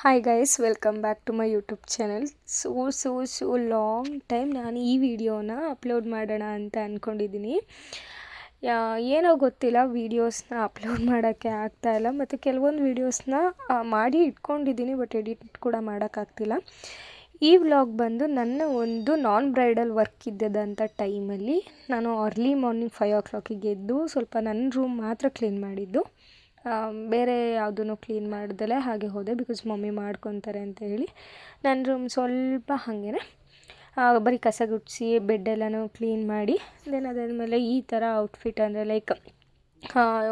Hi guys, welcome back to my YouTube channel. So long time ನಾನು ಈ ವಿಡಿಯೋನ upload ಮಾಡೋಣ ಅಂತ ಅಂದ್ಕೊಂಡಿದ್ದೀನಿ. ಏನೋ ಗೊತ್ತಿಲ್ಲ, ವೀಡಿಯೋಸ್ನ ಅಪ್ಲೋಡ್ ಮಾಡೋಕ್ಕೆ ಆಗ್ತಾಯಿಲ್ಲ. ಮತ್ತು ಕೆಲವೊಂದು ವೀಡಿಯೋಸ್ನ ಮಾಡಿ ಇಟ್ಕೊಂಡಿದ್ದೀನಿ, ಬಟ್ ಎಡಿಟ್ ಕೂಡ ಮಾಡೋಕ್ಕಾಗ್ತಿಲ್ಲ. ಈ ವ್ಲಾಗ್ ಬಂದು ನನ್ನ ಒಂದು ನಾನ್ ಬ್ರೈಡಲ್ ವರ್ಕ್ ಇದ್ದದಂಥ ಟೈಮಲ್ಲಿ ನಾನು ಅರ್ಲಿ ಮಾರ್ನಿಂಗ್ 5 o'clock ಎದ್ದು ಸ್ವಲ್ಪ ನನ್ನ ರೂಮ್ ಮಾತ್ರ ಕ್ಲೀನ್ ಮಾಡಿದ್ದು. ಬೇರೆ ಯಾವುದೂ ಕ್ಲೀನ್ ಮಾಡ್ದಲೇ ಹಾಗೆ ಹೋದೆ, ಬಿಕಾಸ್ ಮಮ್ಮಿ ಮಾಡ್ಕೊತಾರೆ ಅಂತ ಹೇಳಿ. ನನ್ನ ರೂಮ್ ಸ್ವಲ್ಪ ಹಾಗೇ ಬರೀ ಕಸ ಗುಡಿಸಿ ಬೆಡ್ಡೆಲ್ಲನೂ ಕ್ಲೀನ್ ಮಾಡಿ, ದೆನ್ ಅದಾದಮೇಲೆ ಈ ಥರ ಔಟ್ಫಿಟ್ ಅಂದರೆ ಲೈಕ್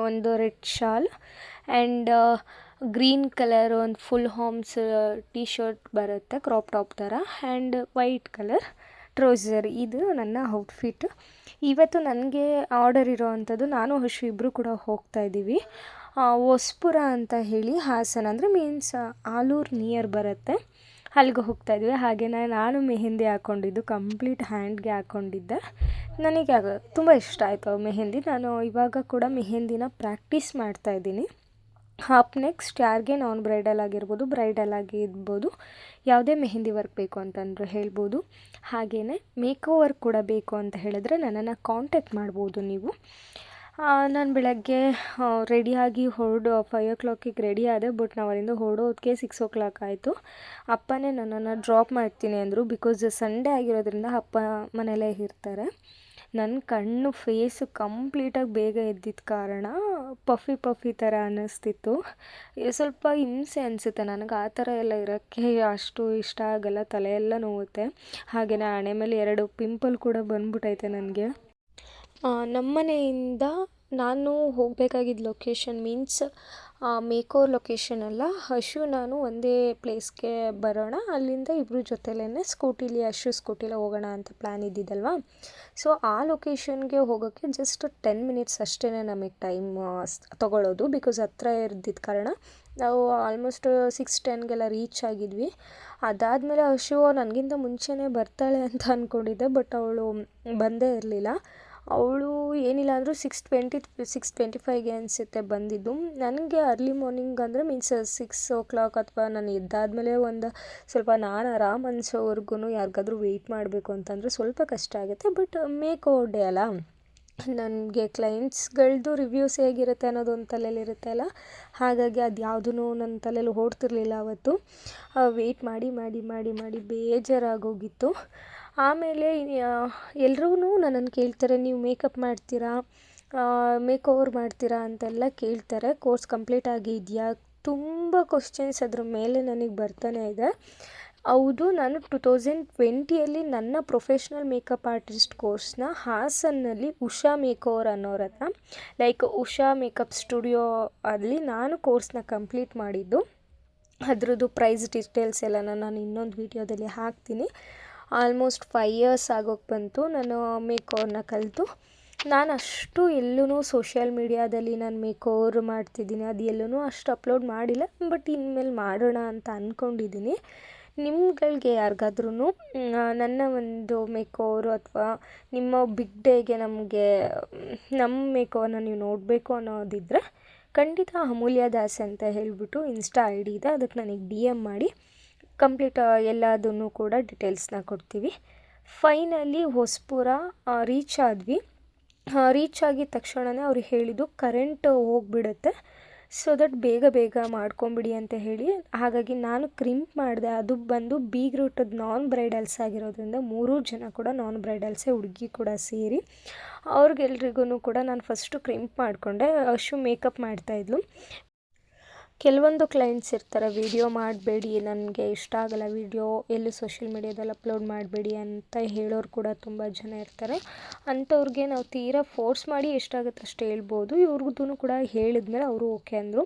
ಒಂದು red shawl and green colour ಒಂದು ಫುಲ್ ಹಾರ್ಮ್ಸ್ ಟೀ ಶರ್ಟ್ ಬರುತ್ತೆ, ಕ್ರಾಪ್ ಟಾಪ್ ಥರ, ಆ್ಯಂಡ್ ವೈಟ್ ಕಲರ್ ಟ್ರೌಸರ್. ಇದು ನನ್ನ ಔಟ್ಫಿಟ್. ಇವತ್ತು ನನಗೆ ಆರ್ಡರ್ ಇರೋ ಅಂಥದ್ದು, ನಾನು ಹರ್ಷು ಇಬ್ಬರು ಕೂಡ ಹೋಗ್ತಾಯಿದ್ದೀವಿ. ಹೊಸಪುರ ಅಂತ ಹೇಳಿ, ಹಾಸನ ಅಂದರೆ ಮೀನ್ಸ್ ಆಲೂರು ನಿಯರ್ ಬರುತ್ತೆ, ಅಲ್ಲಿಗೆ ಹೋಗ್ತಾಯಿದ್ವಿ. ಹಾಗೆ ನಾನು ಮೆಹಂದಿ ಹಾಕ್ಕೊಂಡಿದ್ದು ಕಂಪ್ಲೀಟ್ ಹ್ಯಾಂಡ್ಗೆ ಹಾಕ್ಕೊಂಡಿದ್ದೆ. ನನಗೆ ತುಂಬ ಇಷ್ಟ ಆಯಿತು ಮೆಹಂದಿ. ನಾನು ಇವಾಗ ಕೂಡ ಮೆಹಂದಿನ ಪ್ರಾಕ್ಟೀಸ್ ಮಾಡ್ತಾಯಿದ್ದೀನಿ. ಅಪ್ ನೆಕ್ಸ್ಟ್ ಯಾರಿಗೆ ನಾನ್ ಬ್ರೈಡಲ್ ಆಗಿರ್ಬೋದು, ಬ್ರೈಡಲ್ ಆಗಿರ್ಬೋದು, ಯಾವುದೇ ಮೆಹಂದಿ ವರ್ಕ್ ಬೇಕು ಅಂತಂದರೆ ಹೇಳ್ಬೋದು. ಹಾಗೆಯೇ ಮೇಕೋವರ್ ಕೂಡ ಬೇಕು ಅಂತ ಹೇಳಿದ್ರೆ ನನ್ನನ್ನು ಕಾಂಟ್ಯಾಕ್ಟ್ ಮಾಡ್ಬೋದು ನೀವು. ನಾನು ಬೆಳಗ್ಗೆ ರೆಡಿಯಾಗಿ 5 o'clock ರೆಡಿ ಆದೆ, ಬಟ್ ನಾವು ಅಲ್ಲಿಂದ ಹೊರಡೋದಕ್ಕೆ 6 o'clock ಆಯಿತು. ಅಪ್ಪನೇ ನನ್ನನ್ನು ಡ್ರಾಪ್ ಮಾಡ್ತೀನಿ ಅಂದರು, ಬಿಕಾಸ್ ಸಂಡೇ ಆಗಿರೋದ್ರಿಂದ ಅಪ್ಪ ಮನೆಯಲ್ಲೇ ಇರ್ತಾರೆ. ನನ್ನ ಕಣ್ಣು ಫೇಸು ಕಂಪ್ಲೀಟಾಗಿ ಬೇಗ ಎದ್ದಿದ್ದ ಕಾರಣ ಪಫಿ ಥರ ಅನ್ನಿಸ್ತಿತ್ತು. ಸ್ವಲ್ಪ ಹಿಂಸೆ ಅನಿಸುತ್ತೆ ನನಗೆ, ಆ ಥರ ಎಲ್ಲ ಇರೋಕ್ಕೆ ಅಷ್ಟು ಇಷ್ಟ ಆಗಲ್ಲ, ತಲೆಯೆಲ್ಲ ನೋವುತ್ತೆ. ಹಾಗೆಯೇ ಹಣೆ ಮೇಲೆ 2 ಪಿಂಪಲ್ ಕೂಡ ಬಂದ್ಬಿಟ್ಟೈತೆ ನನಗೆ. ನಮ್ಮನೆಯಿಂದ ನಾನು ಹೋಗಬೇಕಾಗಿದ್ದ ಲೊಕೇಶನ್ ಮೀನ್ಸ್ ಮೇಕೋರ್ ಲೊಕೇಶನ್ ಅಲ್ಲ, ಹರ್ಷು ನಾನು ಒಂದೇ ಪ್ಲೇಸ್ಗೆ ಬರೋಣ, ಅಲ್ಲಿಂದ ಇಬ್ಬರು ಜೊತೆಲೇ ಸ್ಕೂಟಿಲಿ, ಹರ್ಷು ಸ್ಕೂಟಿಲೇ ಹೋಗೋಣ ಅಂತ ಪ್ಲ್ಯಾನ್ ಇದ್ದಿದ್ದಲ್ವ. ಸೊ ಆ ಲೊಕೇಶನ್ಗೆ ಹೋಗೋಕ್ಕೆ ಜಸ್ಟ್ 10 minutes ಅಷ್ಟೇ ನಮಗೆ ಟೈಮ್ ತೊಗೊಳ್ಳೋದು, ಬಿಕಾಸ್ ಹತ್ರ ಇದ್ದಿದ್ದ ಕಾರಣ ನಾವು ಆಲ್ಮೋಸ್ಟ್ 6:10 ರೀಚ್ ಆಗಿದ್ವಿ. ಅದಾದಮೇಲೆ ಹರ್ಷು ನನಗಿಂತ ಮುಂಚೆನೇ ಬರ್ತಾಳೆ ಅಂತ ಅಂದ್ಕೊಂಡಿದ್ದೆ, ಬಟ್ ಅವಳು ಬಂದೇ ಇರಲಿಲ್ಲ. ಅವಳು ಏನಿಲ್ಲ ಅಂದರೂ 6:25 ಅನಿಸುತ್ತೆ ಬಂದಿದ್ದು. ನನಗೆ ಅರ್ಲಿ ಮಾರ್ನಿಂಗ್ ಅಂದರೆ ಮೀನ್ಸ್ 6 o'clock ಅಥವಾ ನಾನು ಎದ್ದಾದಮೇಲೆ ಒಂದು ಸ್ವಲ್ಪ ನಾನು ಆರಾಮ್ ಅನಿಸೋವರೆಗೂ ಯಾರಿಗಾದ್ರೂ ವೆಯ್ಟ್ ಮಾಡಬೇಕು ಅಂತಂದರೆ ಸ್ವಲ್ಪ ಕಷ್ಟ ಆಗುತ್ತೆ. ಬಟ್ ಮೇಕ್ ಓವರ್ ಡೇ ಅಲ್ಲ, ನನಗೆ ಕ್ಲೈಂಟ್ಸ್ಗಳದ್ದು ರಿವ್ಯೂಸ್ ಹೇಗಿರುತ್ತೆ ಅನ್ನೋದೊಂದು ತಲೆಯಲ್ಲಿರುತ್ತೆ ಅಲ್ಲ, ಹಾಗಾಗಿ ಅದು ಯಾವುದೂ ನನ್ನ ತಲೆಯಲ್ಲಿ ಓಡ್ತಿರ್ಲಿಲ್ಲ ಅವತ್ತು. ವೆಯ್ಟ್ ಮಾಡಿ ಮಾಡಿ ಮಾಡಿ ಮಾಡಿ ಬೇಜಾರಾಗೋಗಿತ್ತು. ಆಮೇಲೆ ಎಲ್ರೂ ನನ್ನನ್ನು ಕೇಳ್ತಾರೆ, ನೀವು ಮೇಕಪ್ ಮಾಡ್ತೀರಾ, ಮೇಕ್ ಓವರ್ ಮಾಡ್ತೀರಾ ಅಂತೆಲ್ಲ ಕೇಳ್ತಾರೆ. ಕೋರ್ಸ್ ಕಂಪ್ಲೀಟ್ ಆಗಿದೆಯಾ, ತುಂಬ ಕ್ವಶನ್ಸ್ ಅದ್ರ ಮೇಲೆ ನನಗೆ ಬರ್ತಾನೆ ಇದೆ. ಹೌದು, ನಾನು 2020 ನನ್ನ ಪ್ರೊಫೆಷ್ನಲ್ ಮೇಕಪ್ ಆರ್ಟಿಸ್ಟ್ ಕೋರ್ಸ್ನ ಹಾಸನ್ನಲ್ಲಿ ಉಷಾ ಮೇಕ್ ಓವರ್ ಅನ್ನೋರ ಹತ್ರ, ಲೈಕ್ ಉಷಾ ಮೇಕಪ್ ಸ್ಟುಡಿಯೋ ಅಲ್ಲಿ ನಾನು ಕೋರ್ಸ್ನ ಕಂಪ್ಲೀಟ್ ಮಾಡಿದ್ದು. ಅದ್ರದ್ದು ಪ್ರೈಸ್ ಡೀಟೇಲ್ಸ್ ಎಲ್ಲ ನಾನು ಇನ್ನೊಂದು ವೀಡಿಯೋದಲ್ಲಿ ಹಾಕ್ತೀನಿ. ಆಲ್ಮೋಸ್ಟ್ 5 years ಆಗೋಕ್ಕೆ ಬಂತು ನಾನು ಮೇಕ್ ಓವರ್ನ ಕಲಿತು. ನಾನು ಅಷ್ಟು ಎಲ್ಲೂ ಸೋಷಿಯಲ್ ಮೀಡಿಯಾದಲ್ಲಿ ನಾನು ಮೇಕ್ ಓವರ್ ಮಾಡ್ತಿದ್ದೀನಿ ಅದು ಎಲ್ಲೂ ಅಷ್ಟು ಅಪ್ಲೋಡ್ ಮಾಡಿಲ್ಲ, ಬಟ್ ಇನ್ಮೇಲೆ ಮಾಡೋಣ ಅಂತ ಅಂದ್ಕೊಂಡಿದ್ದೀನಿ. ನಿಮ್ಗಳಿಗೆ ಯಾರಿಗಾದ್ರೂ ನನ್ನ ಒಂದು ಮೇಕ್ ಓವರು ಅಥವಾ ನಿಮ್ಮ ಬಿಗ್ ಡೇಗೆ ನಮ್ಮ ಮೇಕ್ ಓವರ್ನ ನೀವು ನೋಡಬೇಕು ಅನ್ನೋದಿದ್ದರೆ ಖಂಡಿತ ಅಮೂಲ್ಯ ದಾಸ್ ಅಂತ ಹೇಳಿಬಿಟ್ಟು ಇನ್ಸ್ಟಾ ID ಇದೆ, ಅದಕ್ಕೆ ನನಗೆ DM ಮಾಡಿ ಕಂಪ್ಲೀಟ್ ಎಲ್ಲದನ್ನು ಕೂಡ ಡಿಟೇಲ್ಸ್ನ ಕೊಡ್ತೀವಿ. ಫೈನಲಿ ಹೊಸಪುರ ರೀಚ್ ಆದ್ವಿ. ರೀಚ್ ಆಗಿದ ತಕ್ಷಣವೇ ಅವ್ರು ಹೇಳಿದ್ದು ಕರೆಂಟ್ ಹೋಗಿಬಿಡುತ್ತೆ, ಸೊ ದಟ್ ಬೇಗ ಮಾಡ್ಕೊಂಬಿಡಿ ಅಂತ ಹೇಳಿ. ಹಾಗಾಗಿ ನಾನು ಕ್ರಿಂಪ್ ಮಾಡಿದೆ. ಅದು ಬಂದು ಬೀಗ್ ರೂಟದ ನಾನ್ ಬ್ರೈಡಲ್ಸ್ ಆಗಿರೋದ್ರಿಂದ 3 ಜನ ಕೂಡ ನಾನ್ ಬ್ರೈಡಲ್ಸೇ, ಹುಡುಗಿ ಕೂಡ ಸೇರಿ. ಅವ್ರಿಗೆಲ್ರಿಗೂ ಕೂಡ ನಾನು ಫಸ್ಟು ಕ್ರಿಂಪ್ ಮಾಡಿಕೊಂಡೆ. ಅಷ್ಟು ಮೇಕಪ್ ಮಾಡ್ತಾಯಿದ್ಲು. ಕೆಲವೊಂದು ಕ್ಲೈಂಟ್ಸ್ ಇರ್ತಾರೆ, ವಿಡಿಯೋ ಮಾಡಬೇಡಿ, ನನಗೆ ಇಷ್ಟ ಆಗಲ್ಲ ವಿಡಿಯೋ, ಎಲ್ಲೂ ಸೋಷಿಯಲ್ ಮೀಡಿಯಾದಲ್ಲಿ ಅಪ್ಲೋಡ್ ಮಾಡಬೇಡಿ ಅಂತ ಹೇಳೋರು ಕೂಡ ತುಂಬ ಜನ ಇರ್ತಾರೆ. ಅಂಥವ್ರಿಗೆ ನಾವು ತೀರಾ ಫೋರ್ಸ್ ಮಾಡಿ ಎಷ್ಟಾಗುತ್ತೆ ಅಷ್ಟು ಹೇಳ್ಬೋದು. ಇವ್ರಿಗೂ ಕೂಡ ಹೇಳಿದ್ಮೇಲೆ ಅವರು ಓಕೆ ಅಂದರು.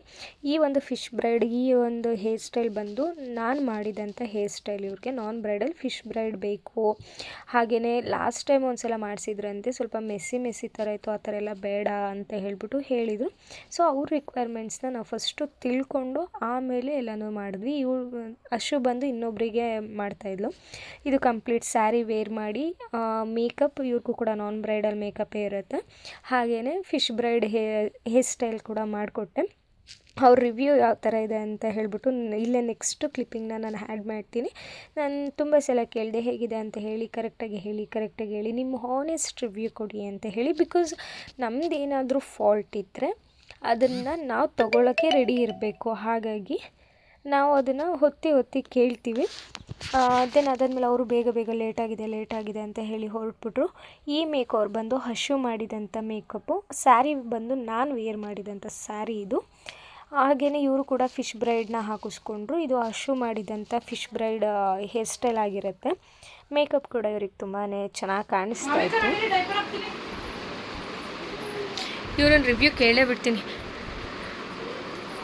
ಈ ಒಂದು ಫಿಶ್ ಬ್ರೈಡ್, ಈ ಒಂದು ಹೇರ್ ಸ್ಟೈಲ್ ಬಂದು ನಾನು ಮಾಡಿದಂಥ ಹೇರ್ ಸ್ಟೈಲ್. ಇವ್ರಿಗೆ ನಾನ್ ಬ್ರೈಡಲ್ ಫಿಶ್ ಬ್ರೈಡ್ ಬೇಕು. ಹಾಗೆಯೇ ಲಾಸ್ಟ್ ಟೈಮ್ ಒಂದು ಸಲ ಮಾಡಿಸಿದ್ರಂತೆ, ಸ್ವಲ್ಪ ಮೆಸ್ಸಿ ಥರ ಇತ್ತು, ಆ ಥರ ಎಲ್ಲ ಬೇಡ ಅಂತ ಹೇಳಿಬಿಟ್ಟು ಹೇಳಿದರು. ಸೊ ಅವ್ರ ರಿಕ್ವೈರ್ಮೆಂಟ್ಸ್ನ ನಾವು ಫಸ್ಟು ತಿಳ್ಕೊಂಡು ಆಮೇಲೆ ಎಲ್ಲನೂ ಮಾಡಿದ್ವಿ. ಇವಳು ಅಶು ಬಂದು ಇನ್ನೊಬ್ಬರಿಗೆ ಮಾಡ್ತಾಯಿದ್ಲು. ಇದು ಕಂಪ್ಲೀಟ್ ಸ್ಯಾರಿ ವೇರ್ ಮಾಡಿ ಮೇಕಪ್, ಇವ್ರಿಗೂ ಕೂಡ ನಾನ್ ಬ್ರೈಡಲ್ ಮೇಕಪ್ಪೇ ಇರುತ್ತೆ. ಹಾಗೆಯೇ ಫಿಶ್ ಬ್ರೈಡ್ ಹೇರ್ ಸ್ಟೈಲ್ ಕೂಡ ಮಾಡಿಕೊಟ್ಟೆ. ಅವ್ರ ರಿವ್ಯೂ ಯಾವ ಥರ ಇದೆ ಅಂತ ಹೇಳಿಬಿಟ್ಟು ಇಲ್ಲೇ ನೆಕ್ಸ್ಟ್ ಕ್ಲಿಪ್ಪಿಂಗ್ನ ನಾನು ಆ್ಯಡ್ ಮಾಡ್ತೀನಿ. ನಾನು ತುಂಬ ಸಲ ಕೇಳಿದೆ ಹೇಗಿದೆ ಅಂತ ಹೇಳಿ, ಕರೆಕ್ಟಾಗಿ ಹೇಳಿ ನಿಮ್ಮ ಹಾನೆಸ್ಟ್ ರಿವ್ಯೂ ಕೊಡಿ ಅಂತ ಹೇಳಿ. ಬಿಕಾಸ್ ನಮ್ಮದೇನಾದರೂ ಫಾಲ್ಟ್ ಇದ್ದರೆ ಅದನ್ನು ನಾವು ತೊಗೊಳ್ಳೋಕ್ಕೆ ರೆಡಿ ಇರಬೇಕು. ಹಾಗಾಗಿ ನಾವು ಅದನ್ನು ಹೊತ್ತಿ ಕೇಳ್ತೀವಿ. ದೆನ್ ಅದಾದಮೇಲೆ ಅವರು ಬೇಗ ಲೇಟಾಗಿದೆ ಅಂತ ಹೇಳಿ ಹೊರಟ್ಬಿಟ್ರು. ಈ ಮೇಕ್ ಓವರ್ ಬಂದು ಹಶು ಮಾಡಿದಂಥ ಮೇಕಪ್ಪು. ಸ್ಯಾರಿ ಬಂದು ನಾನು ವೇರ್ ಮಾಡಿದಂಥ ಸ್ಯಾರಿ ಇದು. ಹಾಗೆಯೇ ಇವರು ಕೂಡ ಫಿಶ್ ಬ್ರೈಡ್ನ ಹಾಕಿಸ್ಕೊಂಡ್ರು. ಇದು ಹಶು ಮಾಡಿದಂಥ ಫಿಶ್ ಬ್ರೈಡ್ ಹೇರ್ ಸ್ಟೈಲ್ ಆಗಿರುತ್ತೆ. ಮೇಕಪ್ ಕೂಡ ಇವ್ರಿಗೆ ತುಂಬಾ ಚೆನ್ನಾಗಿ ಕಾಣಿಸ್ತಾ ಇತ್ತು. ಇವ್ರನ್ನ ರಿವ್ಯೂ ಕೇಳೇ ಬಿಡ್ತೀನಿ,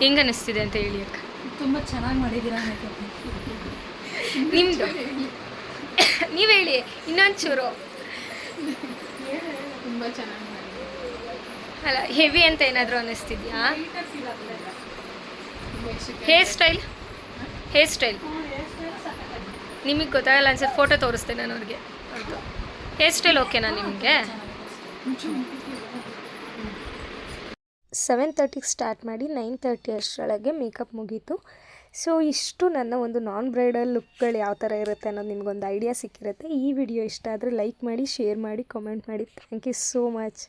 ಹೆಂಗೆ ಅನ್ನಿಸ್ತಿದೆ ಅಂತ ಹೇಳಿ ಅಕ್ಕ. ತುಂಬ ಚೆನ್ನಾಗಿ ಮಾಡಿದ್ದೀರಾ ಮೇಕಪ್. ನಿಮ್ಮದು ನೀವು ಹೇಳಿ ಇನ್ನೊಂಚೂರು. ತುಂಬ ಚೆನ್ನಾಗಿ ಅಲ್ಲ, ಹೆವಿ ಅಂತ ಏನಾದರೂ ಅನ್ನಿಸ್ತಿದ್ಯಾ? ಹೇರ್ ಸ್ಟೈಲ್ ನಿಮಗೆ ಗೊತ್ತಾಗಲ್ಲ ಅನ್ಸುತ್ತೆ, ಫೋಟೋ ತೋರಿಸ್ತೇನೆ ನಾನು ಅವ್ರಿಗೆ. ಹೌದು, ಹೇರ್ ಸ್ಟೈಲ್ ಓಕೆನಾ ನಿಮಗೆ? 7:30ಗೆ ಸ್ಟಾರ್ಟ್ ಮಾಡಿ 9:30 ಅಷ್ಟರೊಳಗೆ ಮೇಕಪ್ ಮುಗೀತು. ಸೊ ಇಷ್ಟು ನನ್ನ ಒಂದು ನಾನ್ ಬ್ರೈಡಲ್ ಲುಕ್ಗಳು ಯಾವ ಥರ ಇರುತ್ತೆ ಅನ್ನೋದು ನಿಮಗೊಂದು ಐಡಿಯಾ ಸಿಕ್ಕಿರುತ್ತೆ. ಈ ವಿಡಿಯೋ ಇಷ್ಟ ಆದರೆ ಲೈಕ್ ಮಾಡಿ, ಶೇರ್ ಮಾಡಿ, ಕಾಮೆಂಟ್ ಮಾಡಿ. Thank you so much.